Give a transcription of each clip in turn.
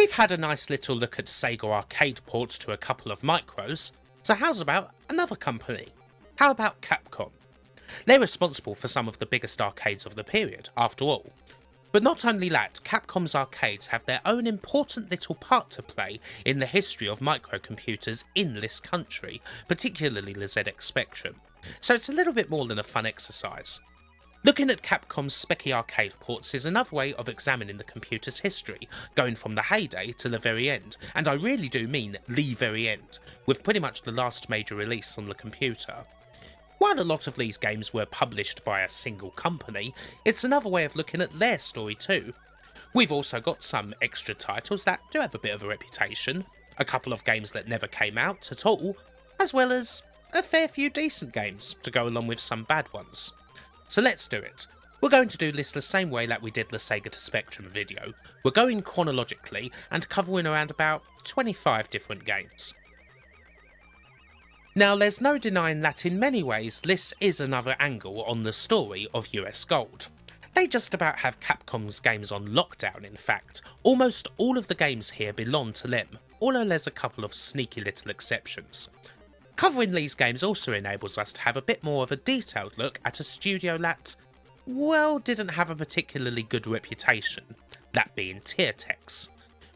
We've had a nice little look at Sega arcade ports to a couple of micros, so how's about another company? How about Capcom? They're responsible for some of the biggest arcades of the period, after all. But not only that, Capcom's arcades have their own important little part to play in the history of microcomputers in this country, particularly the ZX Spectrum, so it's a little bit more than a fun exercise. Looking at Capcom's Speccy arcade ports is another way of examining the computer's history, going from the heyday to the very end, and I really do mean the very end, with pretty much the last major release on the computer. While a lot of these games were published by a single company, it's another way of looking at their story too. We've also got some extra titles that do have a bit of a reputation, a couple of games that never came out at all, as well as a fair few decent games to go along with some bad ones. So let's do it. We're going to do this the same way that we did the Sega to Spectrum video. We're going chronologically and covering around about 25 different games. Now, there's no denying that in many ways this is another angle on the story of U.S.Gold. They just about have Capcom's games on lockdown, in fact. Almost all of the games here belong to them, although there's a couple of sneaky little exceptions. Covering these games also enables us to have a bit more of a detailed look at a studio that, well, didn't have a particularly good reputation, that being Tiertex.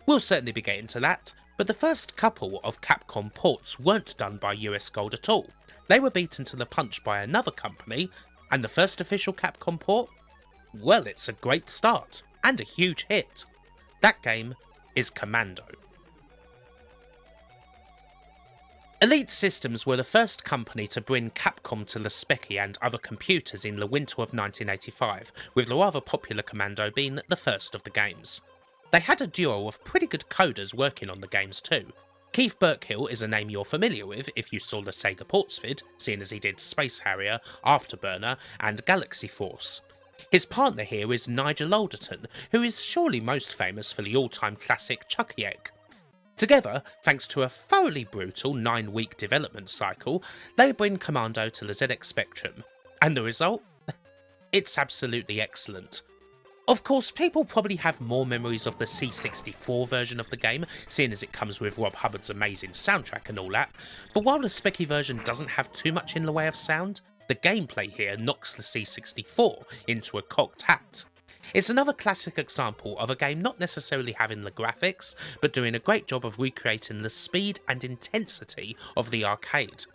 We'll certainly be getting to that, but the first couple of Capcom ports weren't done by U.S.Gold at all. They were beaten to the punch by another company, and the first official Capcom port? Well, it's a great start, and a huge hit. That game is Commando. Elite Systems were the first company to bring Capcom to the Speccy and other computers in the winter of 1985, with the rather popular Commando being the first of the games. They had a duo of pretty good coders working on the games too. Keith Burkill is a name you're familiar with if you saw the Sega ports vid, seeing as he did Space Harrier, Afterburner and Galaxy Force. His partner here is Nigel Alderton, who is surely most famous for the all-time classic Chucky Egg. Together, thanks to a thoroughly brutal 9-week development cycle, they bring Commando to the ZX Spectrum. And the result? It's absolutely excellent. Of course, people probably have more memories of the C64 version of the game, seeing as it comes with Rob Hubbard's amazing soundtrack and all that, but while the Speccy version doesn't have too much in the way of sound, the gameplay here knocks the C64 into a cocked hat. It's another classic example of a game not necessarily having the graphics, but doing a great job of recreating the speed and intensity of the arcade.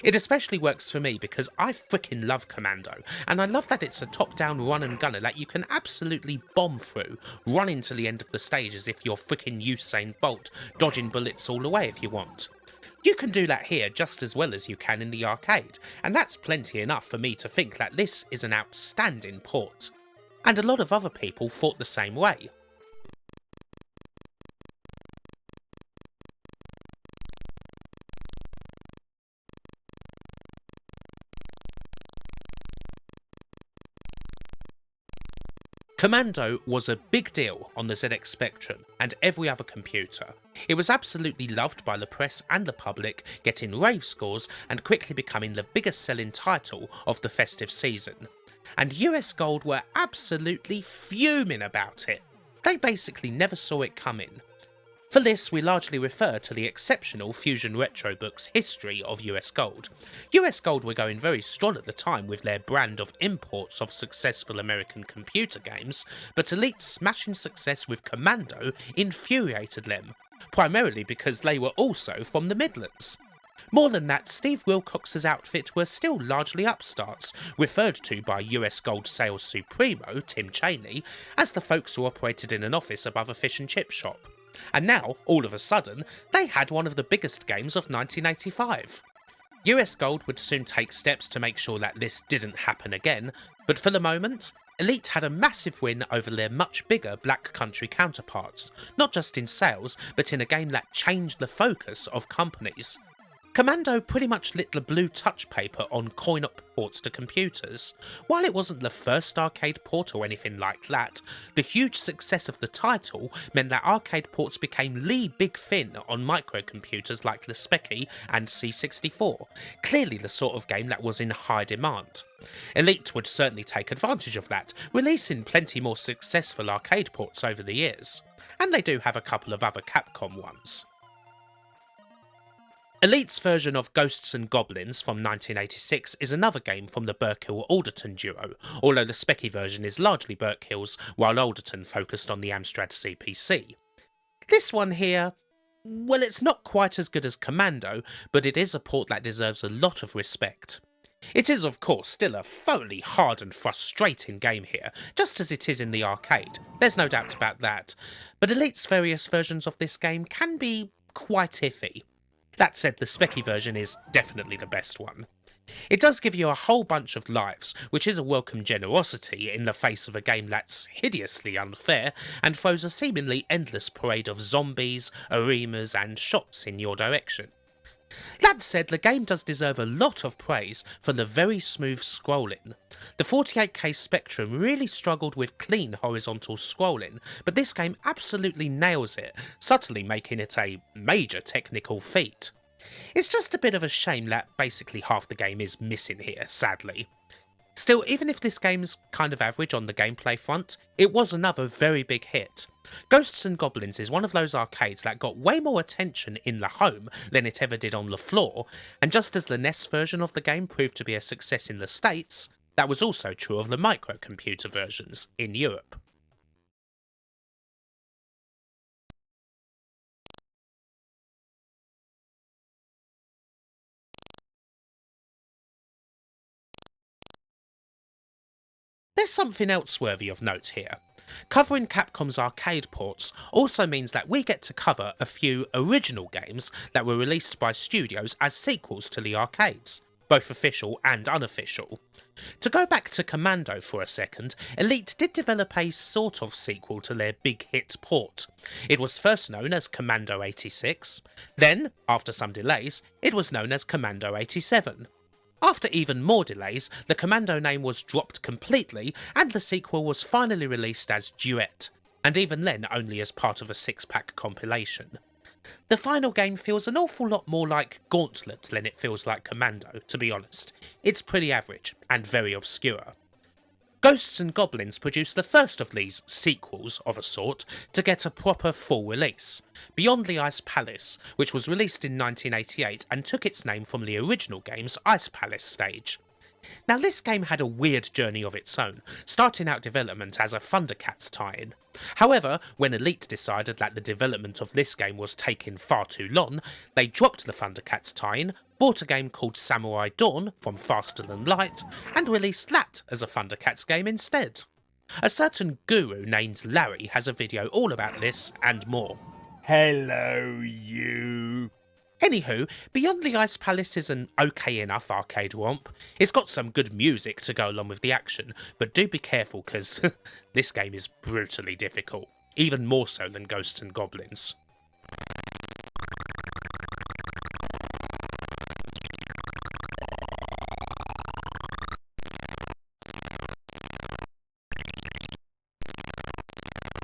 It especially works for me because I frickin' love Commando, and I love that it's a top-down run and gunner that you can absolutely bomb through, running to the end of the stage as if you're frickin' Usain Bolt, dodging bullets all the way if you want. You can do that here just as well as you can in the arcade, and that's plenty enough for me to think that this is an outstanding port. And a lot of other people thought the same way. Commando was a big deal on the ZX Spectrum and every other computer. It was absolutely loved by the press and the public, getting rave scores and quickly becoming the biggest selling title of the festive season. And U.S.Gold were absolutely fuming about it. They basically never saw it coming. For this, we largely refer to the exceptional Fusion Retro book's history of U.S.Gold. U.S.Gold were going very strong at the time with their brand of imports of successful American computer games, but Elite's smashing success with Commando infuriated them, primarily because they were also from the Midlands. More than that, Steve Wilcox's outfit were still largely upstarts, referred to by U.S.Gold sales supremo, Tim Cheney, as the folks who operated in an office above a fish and chip shop. And now, all of a sudden, they had one of the biggest games of 1985. U.S.Gold would soon take steps to make sure that this didn't happen again, but for the moment, Elite had a massive win over their much bigger Black Country counterparts, not just in sales, but in a game that changed the focus of companies. Commando pretty much lit the blue touch paper on coin-op ports to computers. While it wasn't the first arcade port or anything like that, the huge success of the title meant that arcade ports became the big thing on microcomputers like the Speccy and C64, clearly the sort of game that was in high demand. Elite would certainly take advantage of that, releasing plenty more successful arcade ports over the years. and they do have a couple of other Capcom ones. Elite's version of Ghosts and Goblins from 1986 is another game from the Burkill-Alderton duo, although the Speccy version is largely Burkill's, while Alderton focused on the Amstrad CPC. This one here, well, it's not quite as good as Commando, but it is a port that deserves a lot of respect. It is, of course, still a thoroughly hard and frustrating game here, just as it is in the arcade, there's no doubt about that, but Elite's various versions of this game can be quite iffy. That said, the Speccy version is definitely the best one. It does give you a whole bunch of lives, which is a welcome generosity in the face of a game that's hideously unfair and throws a seemingly endless parade of zombies, arenas and shots in your direction. That said, the game does deserve a lot of praise for the very smooth scrolling. The 48K Spectrum really struggled with clean horizontal scrolling, but this game absolutely nails it, subtly making it a major technical feat. It's just a bit of a shame that basically half the game is missing here, sadly. Still, even if this game's kind of average on the gameplay front, it was another very big hit. Ghosts and Goblins is one of those arcades that got way more attention in the home than it ever did on the floor, and just as the NES version of the game proved to be a success in the States, that was also true of the microcomputer versions in Europe. There's something else worthy of note here. Covering Capcom's arcade ports also means that we get to cover a few original games that were released by studios as sequels to the arcades, both official and unofficial. To go back to Commando for a second, Elite did develop a sort of sequel to their big hit port. It was first known as Commando 86, then, after some delays, it was known as Commando 87. After even more delays, the Commando name was dropped completely and the sequel was finally released as Duet, and even then only as part of a 6-pack compilation. The final game feels an awful lot more like Gauntlet than it feels like Commando, to be honest. It's pretty average, and very obscure. Ghosts and Goblins produced the first of these sequels of a sort to get a proper full release, Beyond the Ice Palace, which was released in 1988 and took its name from the original game's Ice Palace stage. Now this game had a weird journey of its own, starting out development as a Thundercats tie-in. However, when Elite decided that the development of this game was taking far too long, they dropped the Thundercats tie-in, bought a game called Samurai Dawn from Faster Than Light, and released that as a Thundercats game instead. A certain guru named Larry has a video all about this and more. Hello, you. Anywho, Beyond the Ice Palace is an okay enough arcade romp. It's got some good music to go along with the action, but do be careful cause this game is brutally difficult, even more so than Ghosts and Goblins.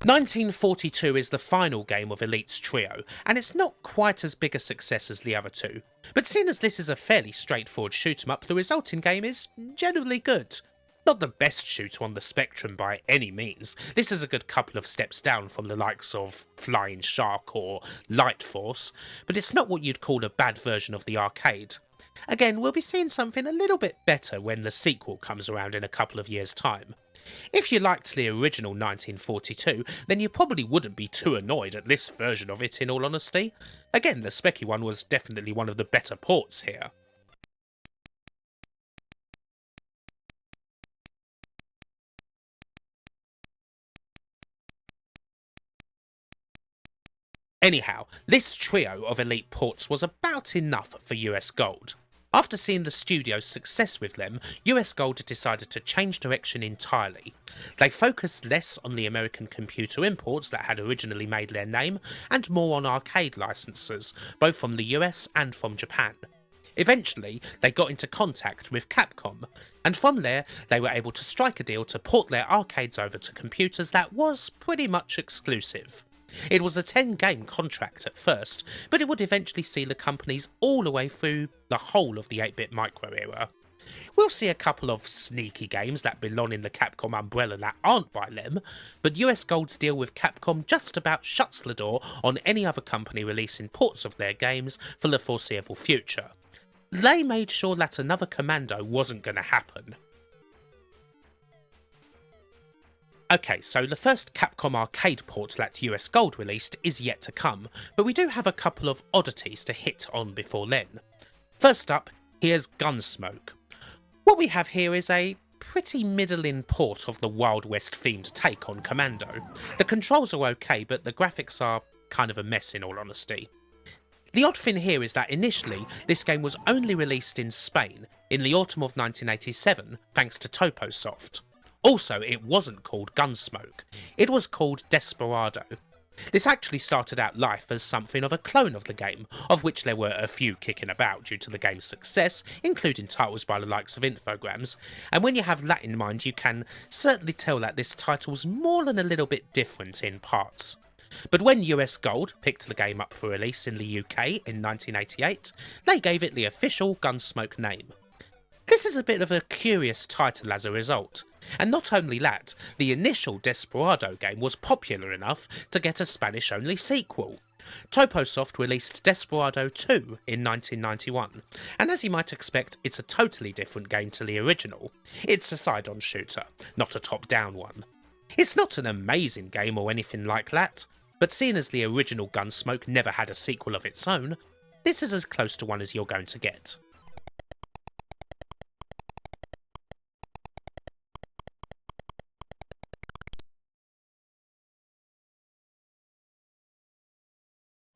"1942 is the final game of Elite's trio, and it's not quite as big a success as the other two, but seeing as this is a fairly straightforward shoot-'em-up, the resulting game is generally good. Not the best shooter on the spectrum by any means, this is a good couple of steps down from the likes of Flying Shark or Light Force, but it's not what you'd call a bad version of the arcade. Again, we'll be seeing something a little bit better when the sequel comes around in a couple of years' time. If you liked the original 1942, then you probably wouldn't be too annoyed at this version of it in all honesty. Again, the Speccy one was definitely one of the better ports here. Anyhow, this trio of Elite ports was about enough for U.S.Gold. After seeing the studio's success with them, U.S.Gold decided to change direction entirely. They focused less on the American computer imports that had originally made their name, and more on arcade licenses, both from the US and from Japan. Eventually, they got into contact with Capcom, and from there, they were able to strike a deal to port their arcades over to computers that was pretty much exclusive. It was a 10-game contract at first, but it would eventually see the companies all the way through the whole of the 8-bit micro era. We'll see a couple of sneaky games that belong in the Capcom umbrella that aren't by them, but U.S.Gold's deal with Capcom just about shuts the door on any other company releasing ports of their games for the foreseeable future. They made sure that another Commando wasn't going to happen. Okay, so the first Capcom Arcade port that U.S.Gold released is yet to come, but we do have a couple of oddities to hit on before then. First up, here's Gun.Smoke. What we have here is a pretty middling port of the Wild West themed take on Commando. The controls are okay, but the graphics are kind of a mess in all honesty. The odd thing here is that initially this game was only released in Spain in the autumn of 1987 thanks to Toposoft. Also, it wasn't called Gun.Smoke, it was called Desperado. This actually started out life as something of a clone of the game, of which there were a few kicking about due to the game's success, including titles by the likes of Infogrames, and when you have that in mind you can certainly tell that this title's more than a little bit different in parts. But when U.S.Gold picked the game up for release in the UK in 1988, they gave it the official Gun.Smoke name. This is a bit of a curious title as a result, and not only that, the initial Desperado game was popular enough to get a Spanish-only sequel. Toposoft released Desperado 2 in 1991, and as you might expect, it's a totally different game to the original. It's a side-on shooter, not a top-down one. It's not an amazing game or anything like that, but seeing as the original Gun.Smoke never had a sequel of its own, this is as close to one as you're going to get.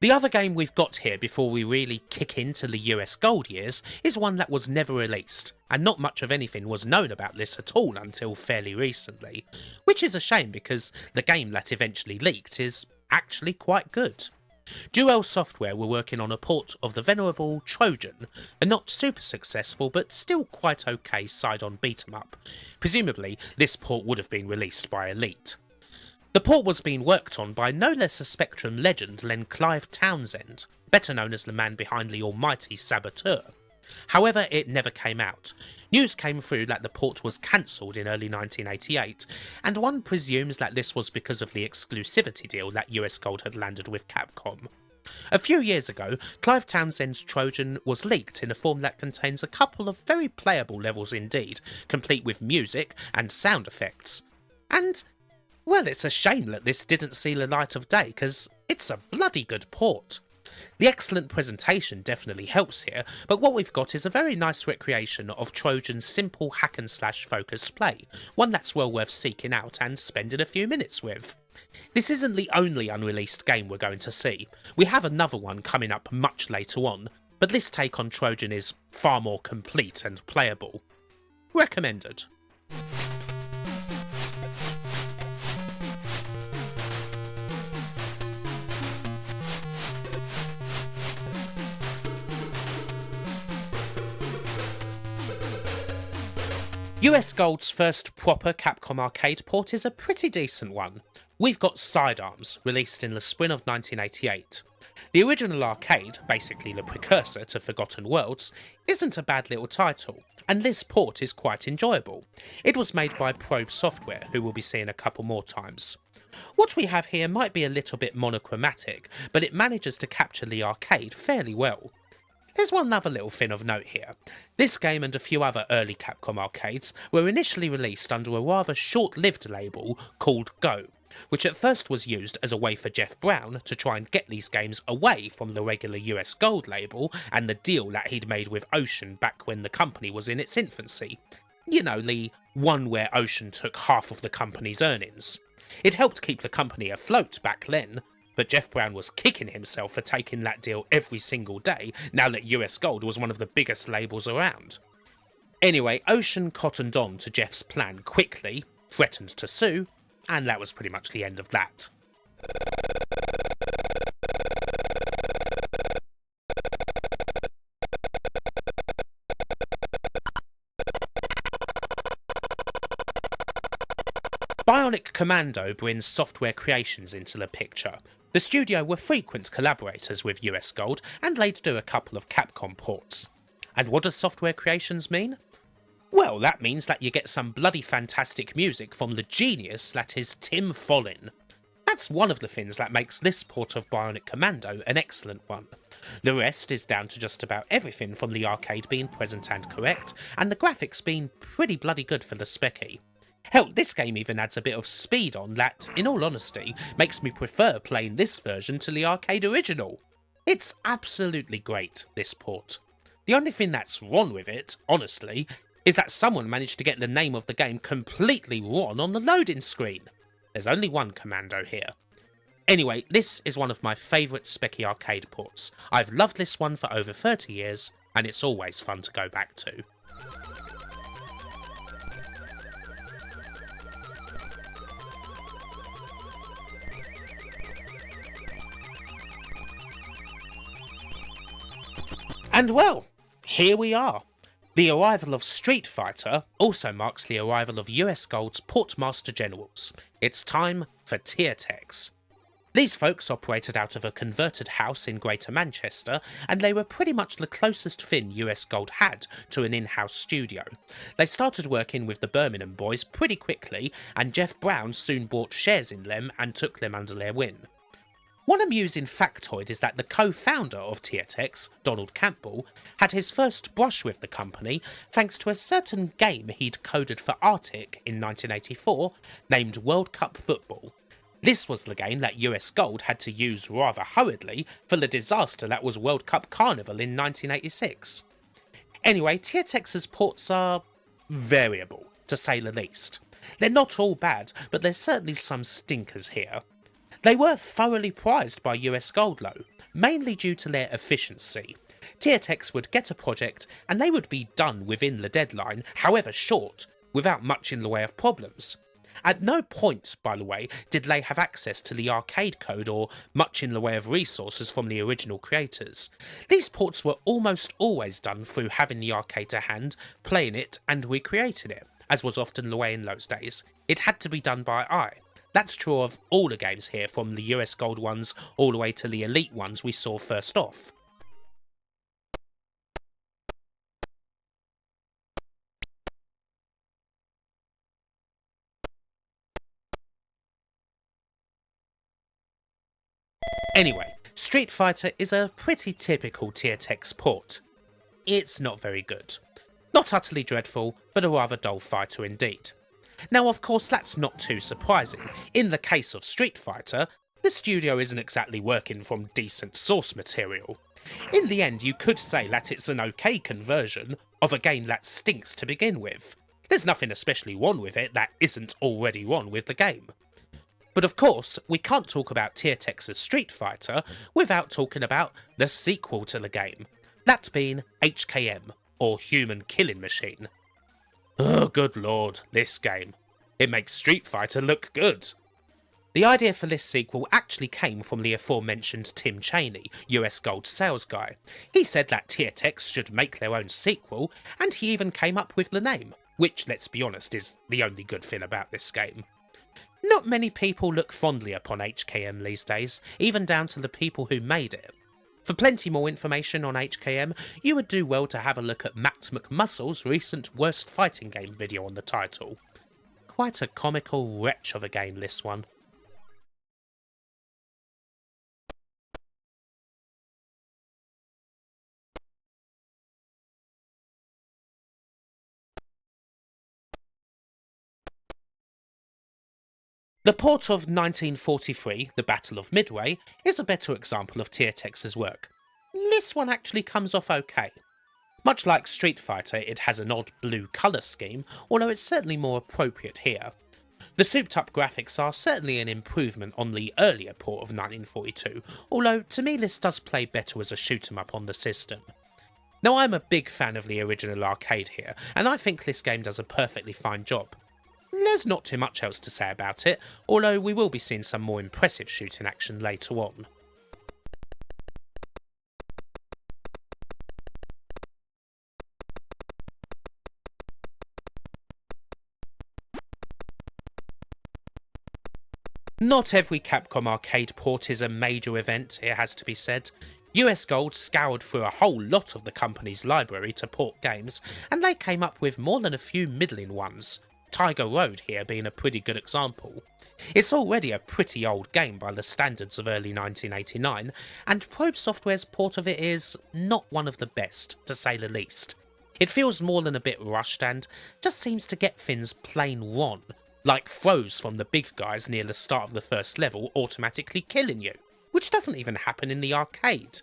The other game we've got here before we really kick into the U.S.Gold years is one that was never released, and not much of anything was known about this at all until fairly recently, which is a shame because the game that eventually leaked is actually quite good. Duel Software were working on a port of the venerable Trojan, a not super successful but still quite okay side-on beat-em-up. Presumably this port would have been released by Elite. The port was being worked on by no less a Spectrum legend than Clive Townsend, better known as the man behind the almighty Saboteur. However, it never came out. News came through that the port was cancelled in early 1988, and one presumes that this was because of the exclusivity deal that U.S.Gold had landed with Capcom. A few years ago, Clive Townsend's Trojan was leaked in a form that contains a couple of very playable levels indeed, complete with music and sound effects. And well, it's a shame that this didn't see the light of day, because it's a bloody good port. The excellent presentation definitely helps here, but what we've got is a very nice recreation of Trojan's simple hack-and-slash focused play, one that's well worth seeking out and spending a few minutes with. This isn't the only unreleased game we're going to see. We have another one coming up much later on, but this take on Trojan is far more complete and playable. Recommended. U.S.Gold's first proper Capcom Arcade port is a pretty decent one. We've got Sidearms, released in the spring of 1988. The original arcade, basically the precursor to Forgotten Worlds, isn't a bad little title, and this port is quite enjoyable. It was made by Probe Software, who we'll be seeing a couple more times. What we have here might be a little bit monochromatic, but it manages to capture the arcade fairly well. There's one other little thing of note here. This game and a few other early Capcom arcades were initially released under a rather short-lived label called Go, which at first was used as a way for Jeff Brown to try and get these games away from the regular U.S.Gold label and the deal that he'd made with Ocean back when the company was in its infancy. You know, the one where Ocean took half of the company's earnings. It helped keep the company afloat back then, but Jeff Brown was kicking himself for taking that deal every single day now that U.S.Gold was one of the biggest labels around. Anyway, Ocean cottoned on to Jeff's plan quickly, threatened to sue, and that was pretty much the end of that. Bionic Commando brings Software Creations into the picture. The studio were frequent collaborators with U.S.Gold, and they'd do a couple of Capcom ports. And what does Software Creations mean? Well, that means that you get some bloody fantastic music from the genius that is Tim Follin. That's one of the things that makes this port of Bionic Commando an excellent one. The rest is down to just about everything from the arcade being present and correct, and the graphics being pretty bloody good for the Speccy. Hell, this game even adds a bit of speed on that, in all honesty, makes me prefer playing this version to the arcade original. It's absolutely great, this port. The only thing that's wrong with it, honestly, is that someone managed to get the name of the game completely wrong on the loading screen. There's only one Commando here. Anyway, this is one of my favourite Speccy arcade ports. I've loved this one for over 30 years, and it's always fun to go back to. And well, here we are. The arrival of Street Fighter also marks the arrival of U.S.Gold's Portmaster Generals. It's time for Tiertex. These folks operated out of a converted house in Greater Manchester, and they were pretty much the closest thing U.S.Gold had to an in-house studio. They started working with the Birmingham boys pretty quickly, and Jeff Brown soon bought shares in them and took them under their wing. One amusing factoid is that the co-founder of Tiertex, Donald Campbell, had his first brush with the company thanks to a certain game he'd coded for Arctic in 1984 named World Cup Football. This was the game that U.S.Gold had to use rather hurriedly for the disaster that was World Cup Carnival in 1986. Anyway, Tiertex's ports are variable, to say the least. They're not all bad, but there's certainly some stinkers here. They were thoroughly prized by U.S.Gold though, mainly due to their efficiency. Tiertex would get a project and they would be done within the deadline, however short, without much in the way of problems. At no point, by the way, did they have access to the arcade code or much in the way of resources from the original creators. These ports were almost always done through having the arcade to hand, playing it and recreating it, as was often the way in those days. It had to be done by eye. That's true of all the games here, from the U.S.Gold ones all the way to the Elite ones we saw first off. Anyway, Street Fighter is a pretty typical Tiertex port. It's not very good. Not utterly dreadful, but a rather dull fighter indeed. Now of course that's not too surprising. In the case of Street Fighter, the studio isn't exactly working from decent source material. In the end you could say that it's an okay conversion of a game that stinks to begin with. There's nothing especially wrong with it that isn't already wrong with the game. But of course, we can't talk about Tiertex's Street Fighter without talking about the sequel to the game, that being HKM, or Human Killing Machine. Oh good lord, this game. It makes Street Fighter look good. The idea for this sequel actually came from the aforementioned Tim Chaney, U.S.Gold sales guy. He said that Tiertex should make their own sequel, and he even came up with the name, which, let's be honest, is the only good thing about this game. Not many people look fondly upon HKM these days, even down to the people who made it. For plenty more information on HKM, you would do well to have a look at Matt McMuscle's recent Worst Fighting Game video on the title. Quite a comical wretch of a game, this one. The port of 1943, The Battle of Midway, is a better example of Tiertex's work. This one actually comes off okay. Much like Street Fighter, it has an odd blue colour scheme, although it's certainly more appropriate here. The souped up graphics are certainly an improvement on the earlier port of 1942, although to me this does play better as a shoot 'em up on the system. Now I'm a big fan of the original arcade here, and I think this game does a perfectly fine job. There's not too much else to say about it, although we will be seeing some more impressive shooting action later on. Not every Capcom Arcade port is a major event, it has to be said. U.S.Gold scoured through a whole lot of the company's library to port games, and they came up with more than a few middling ones, Tiger Road here being a pretty good example. It's already a pretty old game by the standards of early 1989, and Probe Software's port of it is not one of the best, to say the least. It feels more than a bit rushed and just seems to get things plain wrong, like throws from the big guys near the start of the first level automatically killing you, which doesn't even happen in the arcade.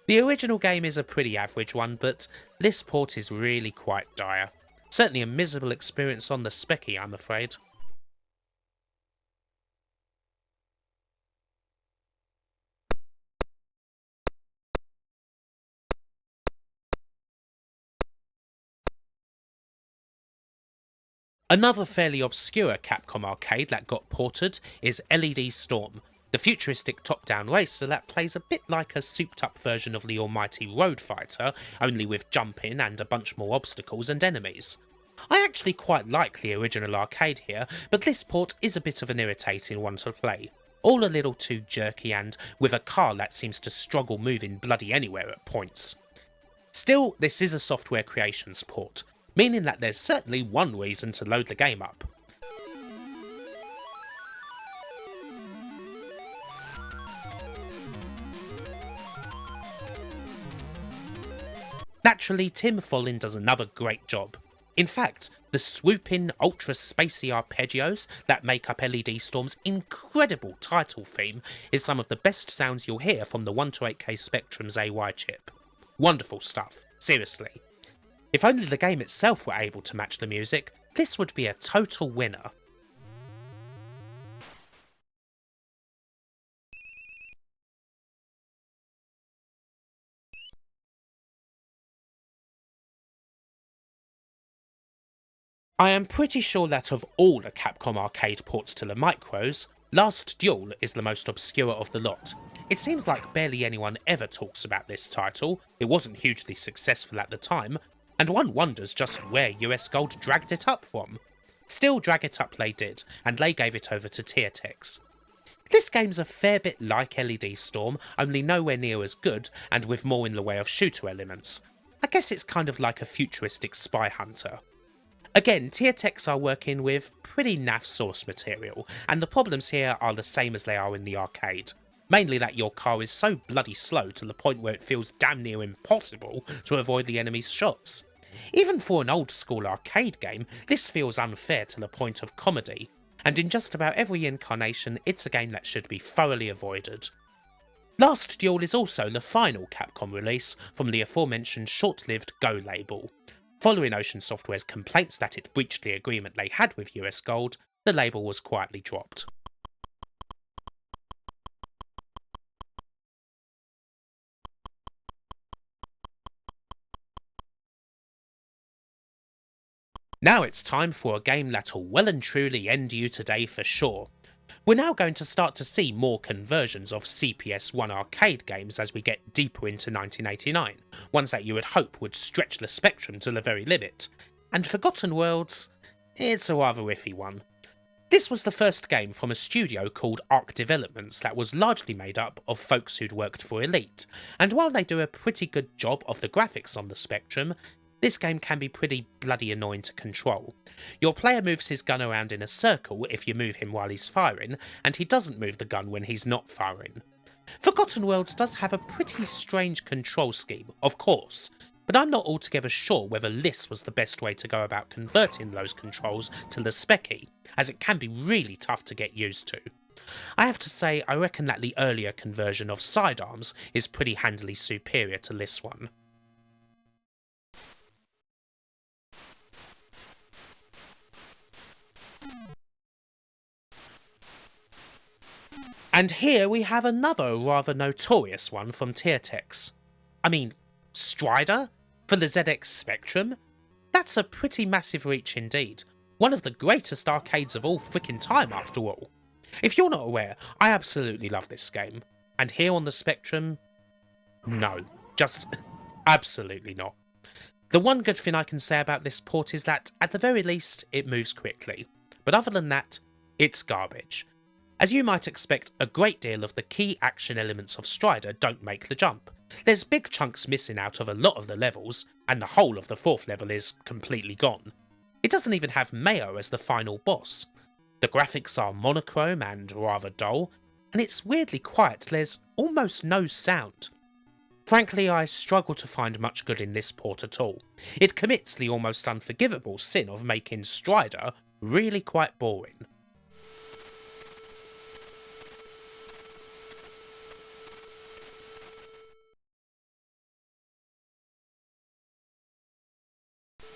The original game is a pretty average one, but this port is really quite dire. Certainly a miserable experience on the Speccy, I'm afraid. Another fairly obscure Capcom arcade that got ported is LED Storm, the futuristic top-down racer that plays a bit like a souped-up version of the almighty Road Fighter, only with jumping and a bunch more obstacles and enemies. I actually quite like the original arcade here, but this port is a bit of an irritating one to play. All a little too jerky and with a car that seems to struggle moving bloody anywhere at points. Still, this is a Software Creations port, meaning that there's certainly one reason to load the game up. Naturally, Tim Follin does another great job. In fact, the swooping, ultra spacey arpeggios that make up LED Storm's incredible title theme is some of the best sounds you'll hear from the 128K Spectrum's AY chip. Wonderful stuff, seriously. If only the game itself were able to match the music, this would be a total winner. I am pretty sure that of all the Capcom arcade ports to the micros, Last Duel is the most obscure of the lot. It seems like barely anyone ever talks about this title, it wasn't hugely successful at the time, and one wonders just where U.S.Gold dragged it up from. Still, drag it up they did, and they gave it over to Tiertex. This game's a fair bit like LED Storm, only nowhere near as good, and with more in the way of shooter elements. I guess it's kind of like a futuristic spy hunter. Again, Tiertex are working with pretty naff source material, and the problems here are the same as they are in the arcade. Mainly that your car is so bloody slow to the point where it feels damn near impossible to avoid the enemy's shots. Even for an old school arcade game, this feels unfair to the point of comedy, and in just about every incarnation it's a game that should be thoroughly avoided. Last Duel is also the final Capcom release from the aforementioned short-lived Go label. Following Ocean Software's complaints that it breached the agreement they had with U.S.Gold, the label was quietly dropped. Now it's time for a game that'll well and truly end you today for sure. We're now going to start to see more conversions of CPS-1 arcade games as we get deeper into 1989, ones that you would hope would stretch the spectrum to the very limit. And Forgotten Worlds? It's a rather iffy one. This was the first game from a studio called Arc Developments that was largely made up of folks who'd worked for Elite, and while they do a pretty good job of the graphics on the Spectrum, this game can be pretty bloody annoying to control. Your player moves his gun around in a circle if you move him while he's firing, and he doesn't move the gun when he's not firing. Forgotten Worlds does have a pretty strange control scheme, of course, but I'm not altogether sure whether this was the best way to go about converting those controls to the Speccy, as it can be really tough to get used to. I have to say, I reckon that the earlier conversion of Sidearms is pretty handily superior to this one. And here we have another rather notorious one from Tiertex. I mean, Strider? For the ZX Spectrum? That's a pretty massive reach indeed. One of the greatest arcades of all frickin' time after all. If you're not aware, I absolutely love this game. And here on the Spectrum? No, just absolutely not. The one good thing I can say about this port is that, at the very least, it moves quickly. But other than that, it's garbage. As you might expect, a great deal of the key action elements of Strider don't make the jump. There's big chunks missing out of a lot of the levels, and the whole of the 4th level is completely gone. It doesn't even have Mayo as the final boss. The graphics are monochrome and rather dull, and it's weirdly quiet, there's almost no sound. Frankly, I struggle to find much good in this port at all. It commits the almost unforgivable sin of making Strider really quite boring.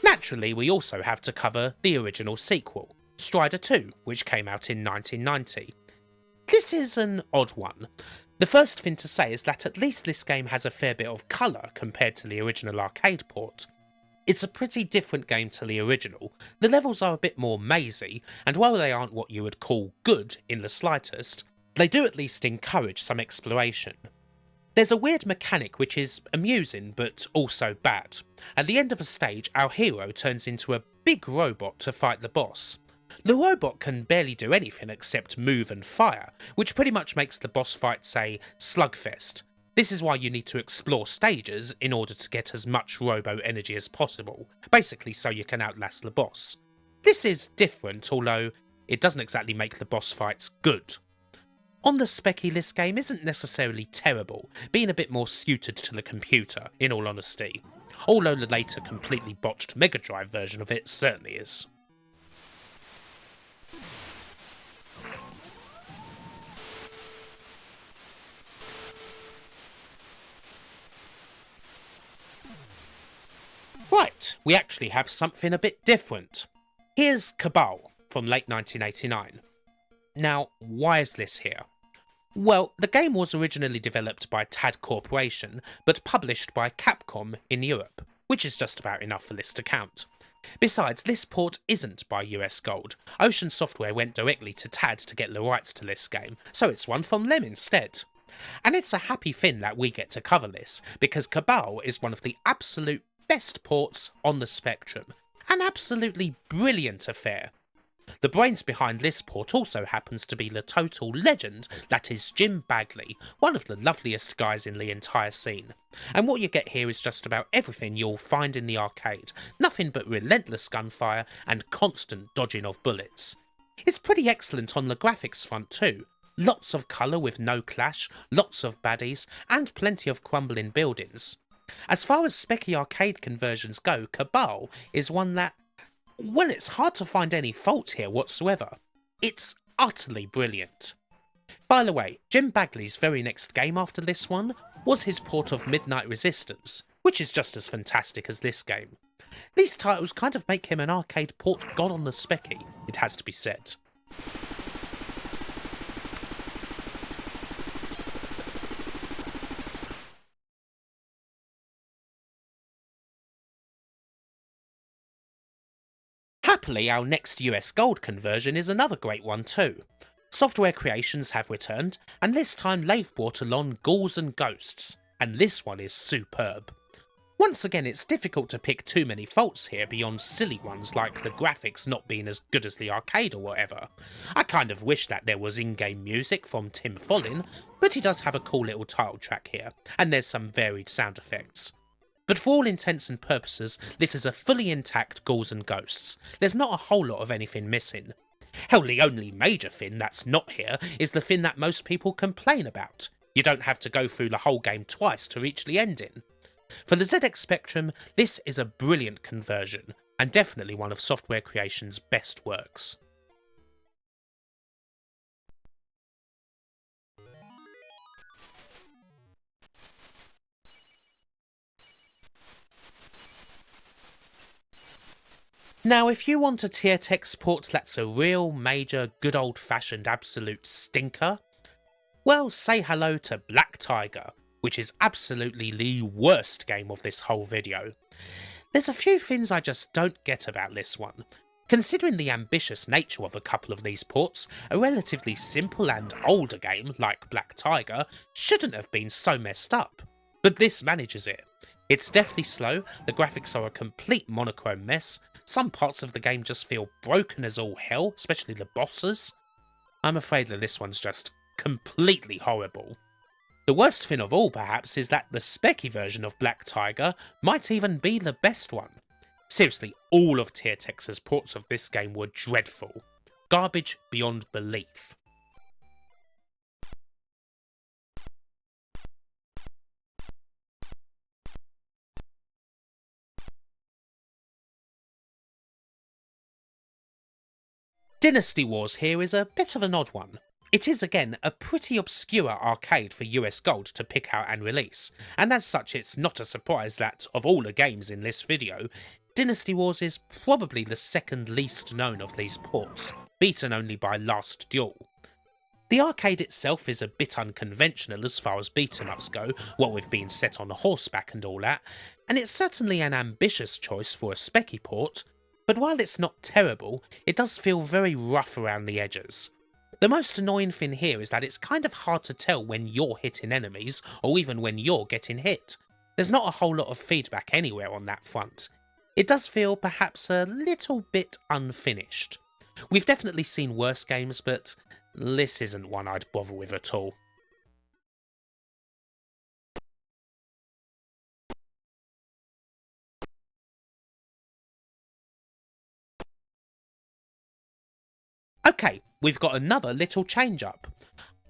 Naturally, we also have to cover the original sequel, Strider 2, which came out in 1990. This is an odd one. The first thing to say is that at least this game has a fair bit of colour compared to the original arcade port. It's a pretty different game to the original. The levels are a bit more mazy, and while they aren't what you would call good in the slightest, they do at least encourage some exploration. There's a weird mechanic which is amusing but also bad. At the end of a stage, our hero turns into a big robot to fight the boss. The robot can barely do anything except move and fire, which pretty much makes the boss fights a slugfest. This is why you need to explore stages in order to get as much robo energy as possible, basically so you can outlast the boss. This is different, although it doesn't exactly make the boss fights good. On the Speccy, this game isn't necessarily terrible, being a bit more suited to the computer, in all honesty, although the later completely botched Mega Drive version of it certainly is. Right, we actually have something a bit different. Here's Cabal from late 1989. Now, why is this here? Well, the game was originally developed by TAD Corporation, but published by Capcom in Europe, which is just about enough for this to count. Besides, this port isn't by U.S.Gold. Ocean Software went directly to TAD to get the rights to this game, so it's one from them instead. And it's a happy thing that we get to cover this, because Cabal is one of the absolute best ports on the Spectrum. An absolutely brilliant affair. The brains behind this port also happens to be the total legend that is Jim Bagley, one of the loveliest guys in the entire scene. And what you get here is just about everything you'll find in the arcade, nothing but relentless gunfire and constant dodging of bullets. It's pretty excellent on the graphics front too. Lots of colour with no clash, lots of baddies, and plenty of crumbling buildings. As far as Speccy arcade conversions go, Cabal is one that, well, it's hard to find any fault here whatsoever. It's utterly brilliant. By the way, Jim Bagley's very next game after this one was his port of Midnight Resistance, which is just as fantastic as this game. These titles kind of make him an arcade port god on the Speccy, it has to be said. Happily, our next U.S.Gold conversion is another great one too. Software Creations have returned, and this time they've brought along Ghouls and Ghosts, and this one is superb. Once again, it's difficult to pick too many faults here beyond silly ones like the graphics not being as good as the arcade or whatever. I kind of wish that there was in-game music from Tim Follin, but he does have a cool little title track here, and there's some varied sound effects. But for all intents and purposes, this is a fully intact Ghouls and Ghosts. There's not a whole lot of anything missing. Hell, the only major thing that's not here is the thing that most people complain about. You don't have to go through the whole game twice to reach the ending. For the ZX Spectrum, this is a brilliant conversion, and definitely one of Software Creation's best works. Now, if you want a Tiertex port that's a real major good old-fashioned absolute stinker, well, say hello to Black Tiger, which is absolutely the worst game of this whole video. There's a few things I just don't get about this one. Considering the ambitious nature of a couple of these ports, a relatively simple and older game like Black Tiger shouldn't have been so messed up. But this manages it. It's deathly slow, the graphics are a complete monochrome mess, some parts of the game just feel broken as all hell, especially the bosses. I'm afraid that this one's just completely horrible. The worst thing of all, perhaps, is that the Speccy version of Black Tiger might even be the best one. Seriously, all of Tiertex's ports of this game were dreadful. Garbage beyond belief. Dynasty Wars here is a bit of an odd one. It is again a pretty obscure arcade for U.S.Gold to pick out and release, and as such it's not a surprise that, of all the games in this video, Dynasty Wars is probably the second least known of these ports, beaten only by Last Duel. The arcade itself is a bit unconventional as far as beat-em-ups go, what with being set on horseback and all that, and it's certainly an ambitious choice for a Speccy port, but while it's not terrible, it does feel very rough around the edges. The most annoying thing here is that it's kind of hard to tell when you're hitting enemies, or even when you're getting hit. There's not a whole lot of feedback anywhere on that front. It does feel perhaps a little bit unfinished. We've definitely seen worse games, but this isn't one I'd bother with at all. Okay, we've got another little change up.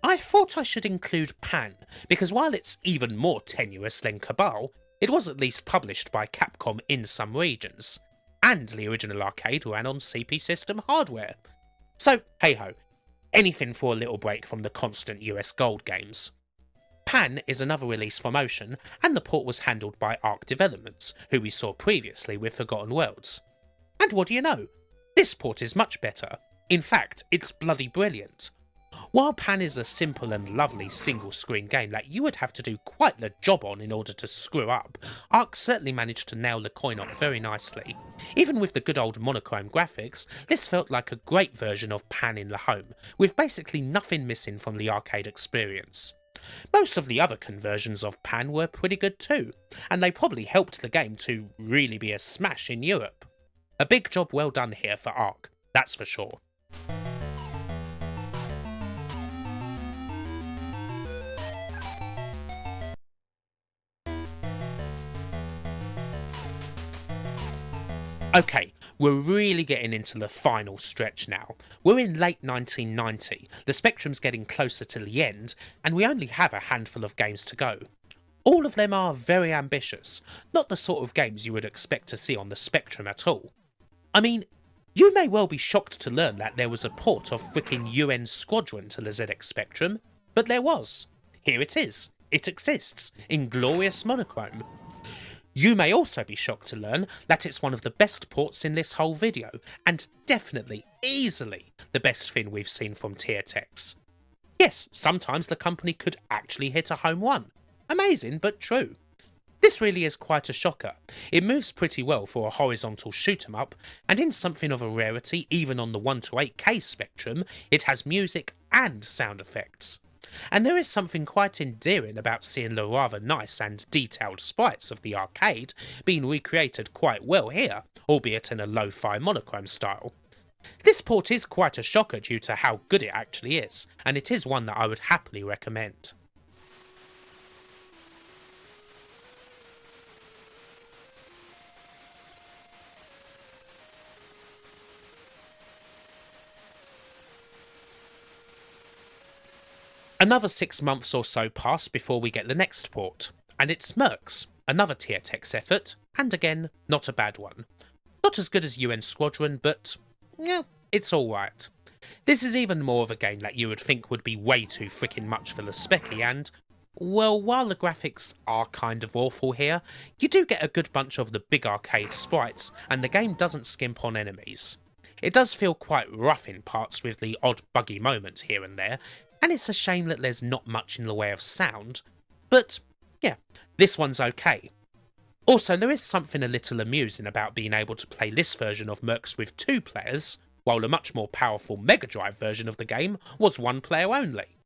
I thought I should include Pan, because while it's even more tenuous than Cabal, it was at least published by Capcom in some regions, and the original arcade ran on CP system hardware. So, hey ho, anything for a little break from the constant U.S.Gold games. Pan is another release from Ocean, and the port was handled by Arc Developments, who we saw previously with Forgotten Worlds. And what do you know? This port is much better. In fact, it's bloody brilliant. While Pan is a simple and lovely single-screen game that you would have to do quite the job on in order to screw up, Arc certainly managed to nail the coin op very nicely. Even with the good old monochrome graphics, this felt like a great version of Pan in the home, with basically nothing missing from the arcade experience. Most of the other conversions of Pan were pretty good too, and they probably helped the game to really be a smash in Europe. A big job well done here for Arc, that's for sure. Okay, we're really getting into the final stretch now. We're in late 1990, the Spectrum's getting closer to the end, and we only have a handful of games to go. All of them are very ambitious, not the sort of games you would expect to see on the Spectrum at all. I mean, you may well be shocked to learn that there was a port of frickin' U.S.Squadron to the ZX Spectrum, but there was. Here it is. It exists, in glorious monochrome. You may also be shocked to learn that it's one of the best ports in this whole video, and definitely, easily, the best thing we've seen from Tiertex. Yes, sometimes the company could actually hit a home run. Amazing, but true. This really is quite a shocker. It moves pretty well for a horizontal shoot-'em-up, and in something of a rarity even on the 1 to 8K spectrum, it has music and sound effects. And there is something quite endearing about seeing the rather nice and detailed sprites of the arcade being recreated quite well here, albeit in a lo-fi monochrome style. This port is quite a shocker due to how good it actually is, and it is one that I would happily recommend. Another 6 months or so pass before we get the next port, and it's Mercs, another Tiertex effort, and again, not a bad one. Not as good as U.S.Squadron, but yeah, it's alright. This is even more of a game that you would think would be way too frickin' much for the Speccy, and, well, while the graphics are kind of awful here, you do get a good bunch of the big arcade sprites, and the game doesn't skimp on enemies. It does feel quite rough in parts with the odd buggy moment here and there, and it's a shame that there's not much in the way of sound, but yeah, this one's okay. Also, there is something a little amusing about being able to play this version of Mercs with 2 players, while the much more powerful Mega Drive version of the game was 1 player only.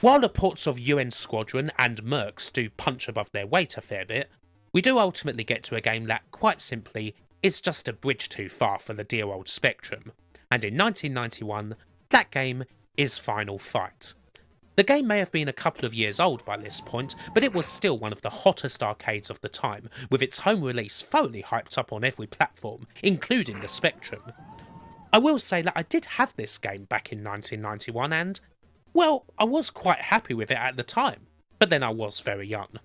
While the ports of U.S.Squadron and Mercs do punch above their weight a fair bit, we do ultimately get to a game that, quite simply, is just a bridge too far for the dear old Spectrum, and in 1991, that game is Final Fight. The game may have been a couple of years old by this point, but it was still one of the hottest arcades of the time, with its home release thoroughly hyped up on every platform, including the Spectrum. I will say that I did have this game back in 1991 and, well, I was quite happy with it at the time, but then I was very young.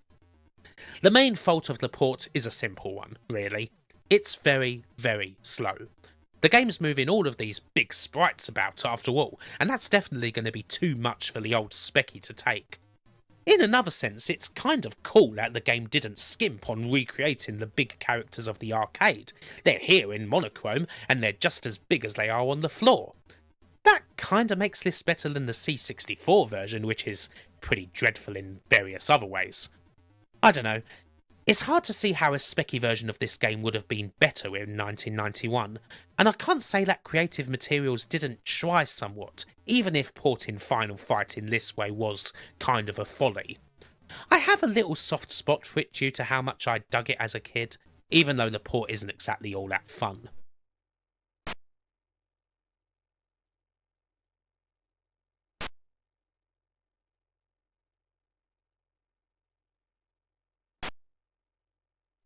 The main fault of the port is a simple one, really. It's very, very slow. The game's moving all of these big sprites about after all, and that's definitely going to be too much for the old Speccy to take. In another sense, it's kind of cool that the game didn't skimp on recreating the big characters of the arcade. They're here in monochrome, and they're just as big as they are on the floor. That kinda makes this better than the C64 version, which is pretty dreadful in various other ways. I don't know. It's hard to see how a specky version of this game would have been better in 1991, and I can't say that Creative Materials didn't try somewhat, even if porting Final Fight in this way was kind of a folly. I have a little soft spot for it due to how much I dug it as a kid, even though the port isn't exactly all that fun.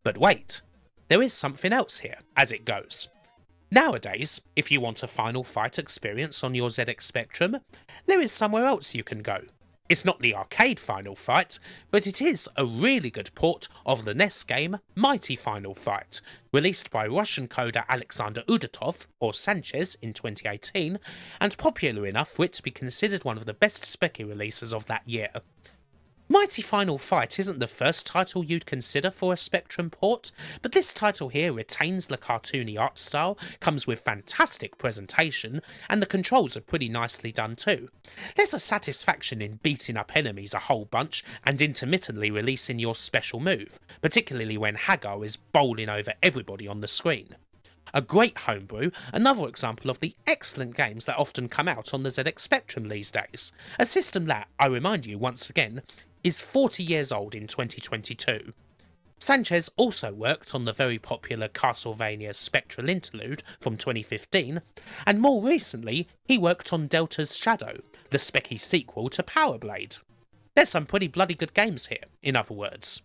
But wait, there is something else here, as it goes. Nowadays, if you want a Final Fight experience on your ZX Spectrum, there is somewhere else you can go. It's not the arcade Final Fight, but it is a really good port of the NES game Mighty Final Fight, released by Russian coder Alexander Udatov, or Sanchez, in 2018, and popular enough for it to be considered one of the best Speccy releases of that year. Mighty Final Fight isn't the first title you'd consider for a Spectrum port, but this title here retains the cartoony art style, comes with fantastic presentation, and the controls are pretty nicely done too. There's a satisfaction in beating up enemies a whole bunch and intermittently releasing your special move, particularly when Hagar is bowling over everybody on the screen. A great homebrew, another example of the excellent games that often come out on the ZX Spectrum these days, a system that, I remind you once again, is 40 years old in 2022. Sanchez also worked on the very popular Castlevania Spectral Interlude from 2015, and more recently he worked on Delta's Shadow, the Speccy sequel to Power Blade. There's some pretty bloody good games here, in other words.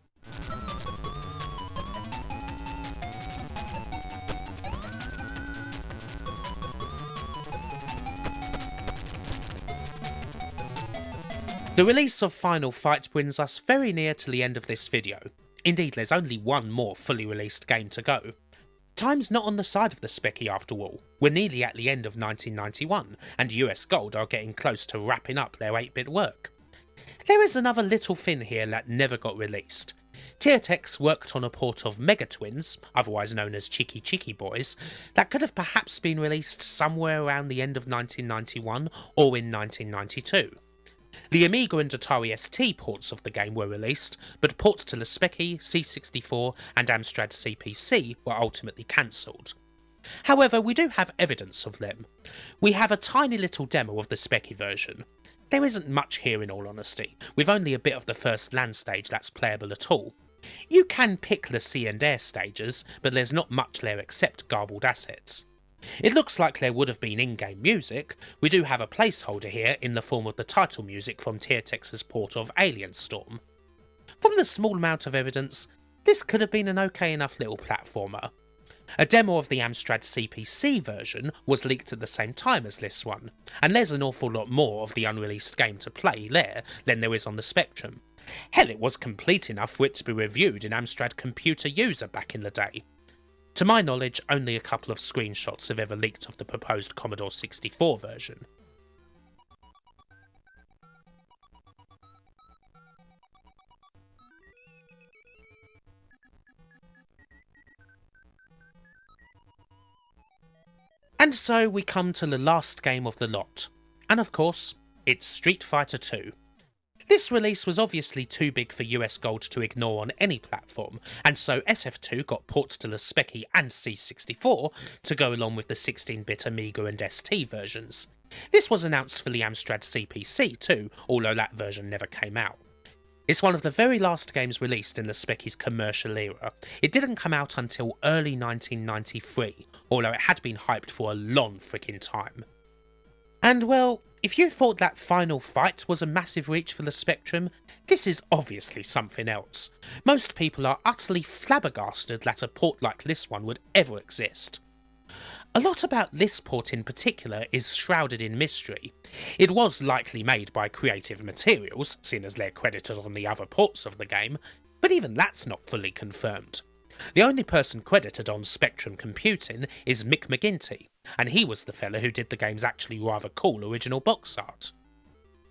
The release of Final Fight brings us very near to the end of this video. Indeed, there's only one more fully released game to go. Time's not on the side of the Speccy after all. We're nearly at the end of 1991, and U.S.Gold are getting close to wrapping up their 8-bit work. There is another little thing here that never got released. Tiertex worked on a port of Mega Twins, otherwise known as Cheeky Cheeky Boys, that could have perhaps been released somewhere around the end of 1991 or in 1992. The Amiga and Atari ST ports of the game were released, but ports to the Speccy, C64 and Amstrad CPC were ultimately cancelled. However, we do have evidence of them. We have a tiny little demo of the Speccy version. There isn't much here in all honesty, with only a bit of the first land stage that's playable at all. You can pick the sea and air stages, but there's not much there except garbled assets. It looks like there would have been in-game music. We do have a placeholder here in the form of the title music from Tiertex's port of Alien Storm. From the small amount of evidence, this could have been an okay enough little platformer. A demo of the Amstrad CPC version was leaked at the same time as this one, and there's an awful lot more of the unreleased game to play there than there is on the Spectrum. Hell, it was complete enough for it to be reviewed in Amstrad Computer User back in the day. To my knowledge, only a couple of screenshots have ever leaked of the proposed Commodore 64 version. And so we come to the last game of the lot, and of course, it's Street Fighter II. This release was obviously too big for U.S.Gold to ignore on any platform, and so SF2 got ports to the Speccy and C64 to go along with the 16-bit Amiga and ST versions. This was announced for the Amstrad CPC too, although that version never came out. It's one of the very last games released in the Speccy's commercial era. It didn't come out until early 1993, although it had been hyped for a long freaking time. And well, if you thought that final fight was a massive reach for the Spectrum, this is obviously something else. Most people are utterly flabbergasted that a port like this one would ever exist. A lot about this port in particular is shrouded in mystery. It was likely made by Creative Materials, seeing as they're credited on the other ports of the game, but even that's not fully confirmed. The only person credited on Spectrum Computing is Mick McGinty, and he was the fella who did the game's actually rather cool original box art.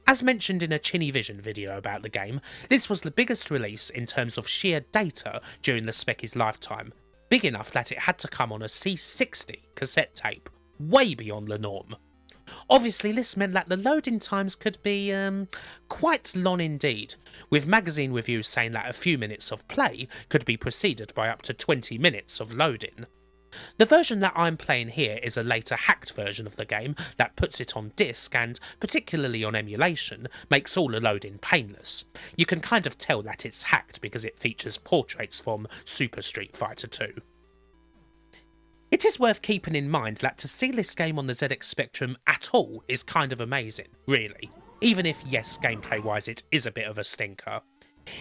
As mentioned in a Chinny Vision video about the game, this was the biggest release in terms of sheer data during the Speccy's lifetime, big enough that it had to come on a C60 cassette tape, way beyond the norm. Obviously this meant that the loading times could be, quite long indeed, with magazine reviews saying that a few minutes of play could be preceded by up to 20 minutes of loading. The version that I'm playing here is a later hacked version of the game that puts it on disc and, particularly on emulation, makes all the loading painless. You can kind of tell that it's hacked because it features portraits from Super Street Fighter 2. It is worth keeping in mind that to see this game on the ZX Spectrum at all is kind of amazing, really, even if yes, gameplay wise it is a bit of a stinker.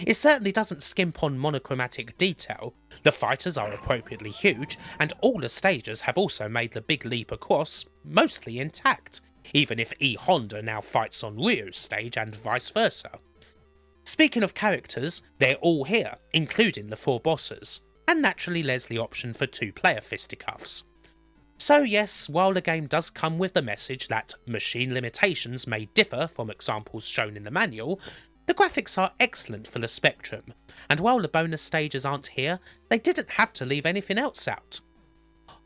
It certainly doesn't skimp on monochromatic detail, the fighters are appropriately huge, and all the stages have also made the big leap across mostly intact, even if E Honda now fights on Ryu's stage and vice versa. Speaking of characters, they're all here, including the 4 bosses, and naturally there's the option for 2-player fisticuffs. So yes, while the game does come with the message that machine limitations may differ from examples shown in the manual, the graphics are excellent for the Spectrum, and while the bonus stages aren't here, they didn't have to leave anything else out.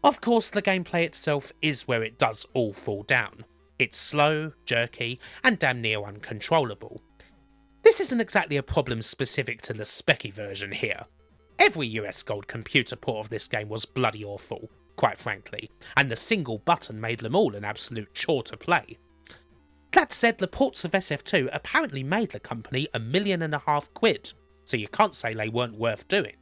Of course, the gameplay itself is where it does all fall down. It's slow, jerky, and damn near uncontrollable. This isn't exactly a problem specific to the Specky version here. Every U.S.Gold computer port of this game was bloody awful, quite frankly, and the single button made them all an absolute chore to play. That said, the ports of SF2 apparently made the company £1.5 million, so you can't say they weren't worth doing.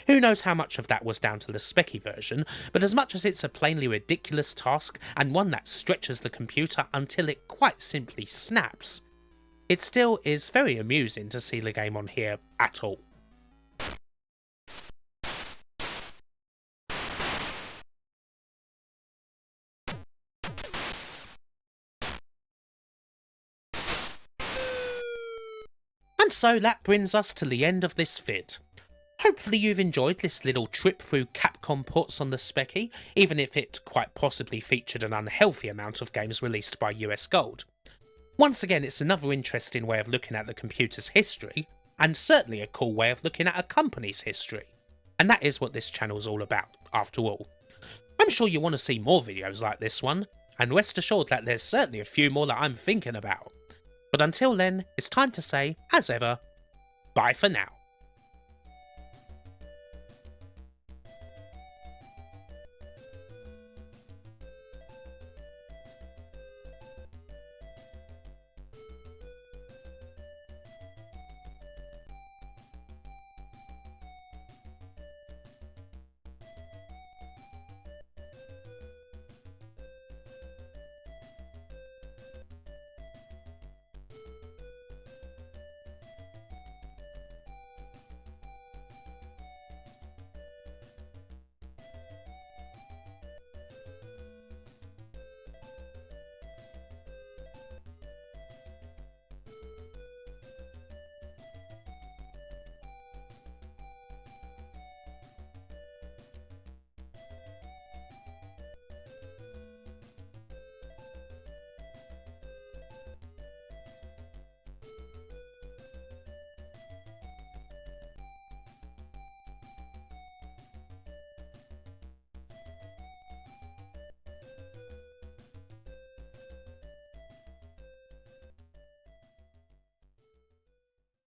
Who knows how much of that was down to the Specky version, but as much as it's a plainly ridiculous task and one that stretches the computer until it quite simply snaps, it still is very amusing to see the game on here at all. And so that brings us to the end of this vid. Hopefully you've enjoyed this little trip through Capcom ports on the Specky, even if it quite possibly featured an unhealthy amount of games released by U.S.Gold. Once again, it's another interesting way of looking at the computer's history, and certainly a cool way of looking at a company's history. And that is what this channel's all about, after all. I'm sure you want to see more videos like this one, and rest assured that there's certainly a few more that I'm thinking about. But until then, it's time to say, as ever, bye for now.